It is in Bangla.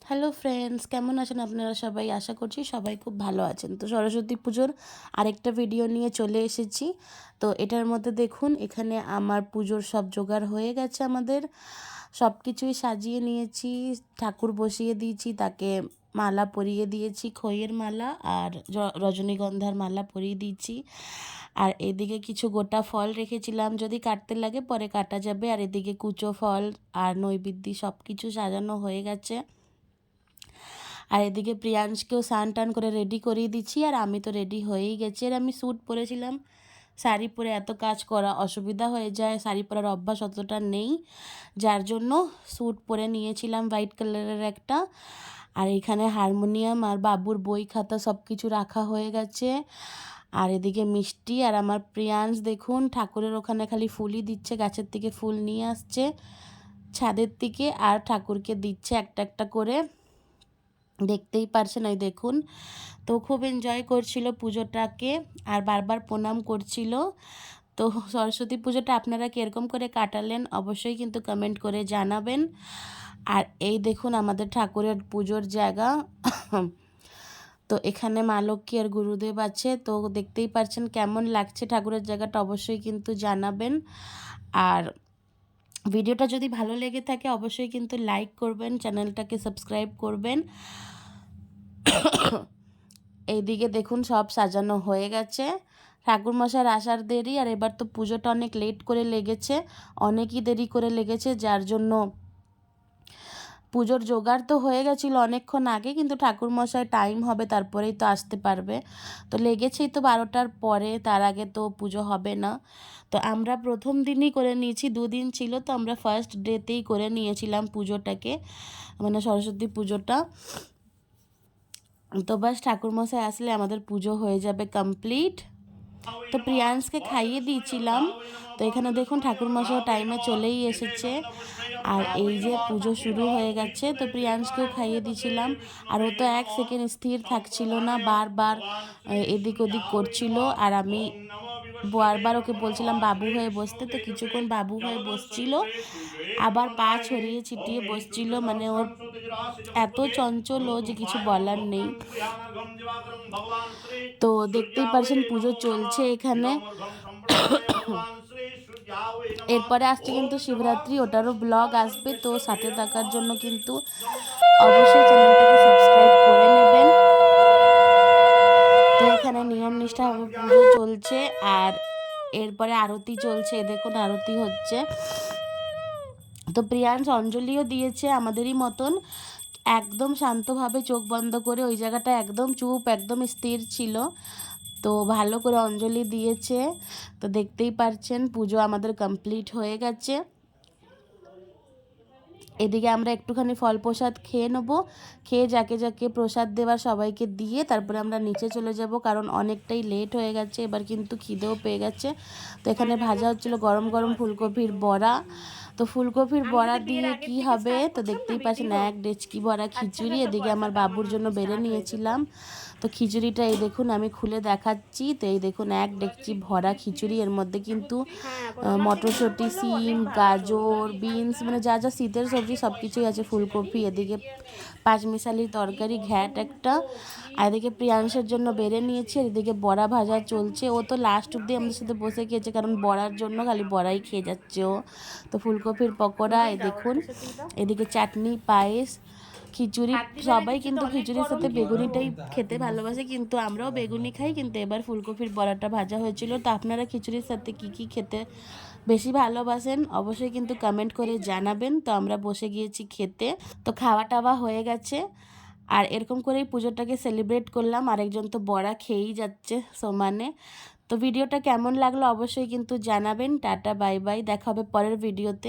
হ্যালো ফ্রেন্ডস, কেমন আছেন আপনারা সবাই? আশা করছি সবাই খুব ভালো আছেন। তো সরস্বতী পুজোর আরেকটা ভিডিও নিয়ে চলে এসেছি। তো এটার মধ্যে দেখুন, এখানে আমার পুজোর সব জোগাড় হয়ে গেছে। আমাদের সব কিছুই সাজিয়ে নিয়েছি, ঠাকুর বসিয়ে দিয়েছি, তাকে মালা পরিয়ে দিয়েছি, খইয়ের মালা আর রজনীগন্ধার মালা পরিয়ে দিয়েছি। আর এদিকে কিছু গোটা ফল রেখেছিলাম, যদি কাটতে লাগে পরে কাটা যাবে। আর এদিকে কুচো ফল আর নৈবেদ্য সব কিছু সাজানো হয়ে গেছে। আর এদিকে প্রিয়াংশকেও স্নান টান করে রেডি করিয়ে দিচ্ছি। আর আমি তো রেডি হয়েই গেছি। আর আমি স্যুট পরেছিলাম, শাড়ি পরে এত কাজ করা অসুবিধা হয়ে যায়, শাড়ি পরার অভ্যাস অতটা নেই, যার জন্য স্যুট পরে নিয়েছিলাম হোয়াইট কালারের একটা। আর এখানে হারমোনিয়াম আর বাবুর বই খাতা সব কিছু রাখা হয়ে গেছে। আর এদিকে মিষ্টি। আর আমার প্রিয়াংশ দেখুন ঠাকুরের ওখানে খালি ফুলই দিচ্ছে, গাছের থেকে ফুল নিয়ে আসছে ছাদের থেকে আর ঠাকুরকে দিচ্ছে একটা একটা করে, দেখতেই পারছেন। ওই দেখুন, তো খুব এনজয় করছিল পুজোটাকে আর বারবার প্রণাম করছিল। তো সরস্বতী পুজোটা আপনারা কীরকম করে কাটালেন অবশ্যই কিন্তু কমেন্ট করে জানাবেন। আর এই দেখুন আমাদের ঠাকুরের পুজোর জায়গা। তো এখানে মা লক্ষ্মী আর গুরুদেব আছে। তো দেখতেই পারছেন কেমন লাগছে ঠাকুরের জায়গাটা, অবশ্যই কিন্তু জানাবেন। আর ভিডিওটা যদি ভালো লেগে থাকে অবশ্যই কিন্তু লাইক করবেন, চ্যানেলটাকে সাবস্ক্রাইব করবেন। এইদিকে দেখুন সব সাজানো হয়ে গেছে, ঠাকুরমশাইয়ের আসার দেরি। আর এবার তো পুজোটা অনেক লেট করে লেগেছে, অনেকই দেরি করে লেগেছে, যার জন্য পুজোর জোগাড় তো হয়ে গেছিলো অনেকক্ষণ আগে, কিন্তু ঠাকুরমশাই টাইম হবে তারপরেই তো আসতে পারবে। তো লেগেছেই তো 12টার পরে, তার আগে তো পুজো হবে না। তো আমরা প্রথম দিনই করে নিয়েছি, দুদিন ছিল তো আমরা ফার্স্ট ডেতেই করে নিয়েছিলাম পুজোটাকে, মানে সরস্বতী পুজোটা। তো বাস ঠাকুরমশাই আসলে আমাদের পুজো হয়ে যাবে কমপ্লিট। তো প্রিয়াংশকে খাইয়ে দিয়েছিলাম। তো এখানে দেখুন ঠাকুরমশাই টাইমে চলেই এসেছে। আর এই যে পুজো শুরু হয়ে গেছে, তো প্রিয়াংশকেও খাইয়ে দিয়েছিলাম। আর ও তো এক সেকেন্ড স্থির থাকছিল না, বারবার এদিক ওদিক করছিল। আর আমি বারবার ওকে বলছিলাম বাবু হয়ে বসতে, তো কিছুক্ষণ বাবু হয়ে বসছিল, আবার পা ছড়িয়ে ছিটিয়ে বসছিল। মানে ওর এত চঞ্চল ও যে কিছু বলার নেই। তো দেখতেই পারছেন পুজো চলছে এখানে। এরপরে আসছে কিন্তু শিবরাত্রি, ওটারও ব্লগ আসবে, তো সাথে থাকার জন্য কিন্তু অবশ্যই চ্যানেলটাকে সাবস্ক্রাইব করে নেবেন। তো এখানে নিয়ম নিষ্ঠাভাবে পুজো চলছে। আর এরপরে আরতি চলছে, দেখুন আরতি হচ্ছে। তো প্রিয়াংশ অঞ্জলিও দিয়েছে আমাদেরই মতন, একদম শান্তভাবে চোখ বন্ধ করে, ওই জায়গাটা একদম চুপ, একদম স্থির ছিল। তো ভালো করে অঞ্জলি দিয়েছে। তো দেখতেই পারছেন পুজো আমাদের কমপ্লিট হয়ে গেছে। এদিকে আমরা একটুখানি ফল প্রসাদ খেয়ে নেবো, খেয়ে যাকে যাকে প্রসাদ দেওয়ার সবাইকে দিয়ে তারপরে আমরা নিচে চলে যাব, কারণ অনেকটাই লেট হয়ে গেছে, এবার কিন্তু খিদেও পেয়ে গেছে। তো এখানে ভাজা হচ্ছিল গরম গরম ফুলকপির বড়া। তো ফুলকপির বড়া দিয়ে কি হবে, তো দেখতেই পাচ্ছেন এক ডেচকি ভরা খিচুড়ি। এদিকে আমার বাবুর জন্য বেড়ে নিয়েছিলাম। তো খিচুড়িটা এই দেখুন আমি খুলে দেখাচ্ছি। তো এই দেখুন এক ডেকচি ভরা খিচুড়ি, এর মধ্যে কিন্তু মটরশুঁটি, সিম, গাজর, বিনস, মানে যা যা শীতের সবজি সব কিছুই আছে, ফুলকপি, এদিকে পাঁচমিশালির তরকারি, ঘ্যাট একটা। আর এদিকে প্রিয়াংশের জন্য বেড়ে নিয়েছি। আর এদিকে বড়া ভাজা চলছে, ও তো লাস্ট অব্দি আমাদের সাথে বসে খেয়েছে, কারণ বড়ার জন্য খালি বড়াই খেয়ে যাচ্ছে ও। তো ফুলকপির পকোড়া এই দেখুন, এদিকে চাটনি, পায়েস, খিচুড়ি। সবাই কিন্তু খিচুড়ির সাথে বেগুনিটাই খেতে ভালোবাসে, কিন্তু আমরাও বেগুনি খাই, কিন্তু এবার ফুলকপির বড়াটা ভাজা হয়েছিল। তো আপনারা খিচুড়ির সাথে কি খেতে বেশি ভালোবাসেন অবশ্যই কিন্তু কমেন্ট করে জানাবেন। তো আমরা বসে গিয়েছি খেতে, তো খাওয়া টাওয়া হয়ে গেছে। আর এরকম করেই পুজোটাকে সেলিব্রেট করলাম। আরেকজন তো বড়া খেয়েই যাচ্ছে সমানে। তো ভিডিওটা কেমন লাগলো অবশ্যই কিন্তু জানাবেন। টাটা, বাই বাই, দেখা হবে পরের ভিডিওতে।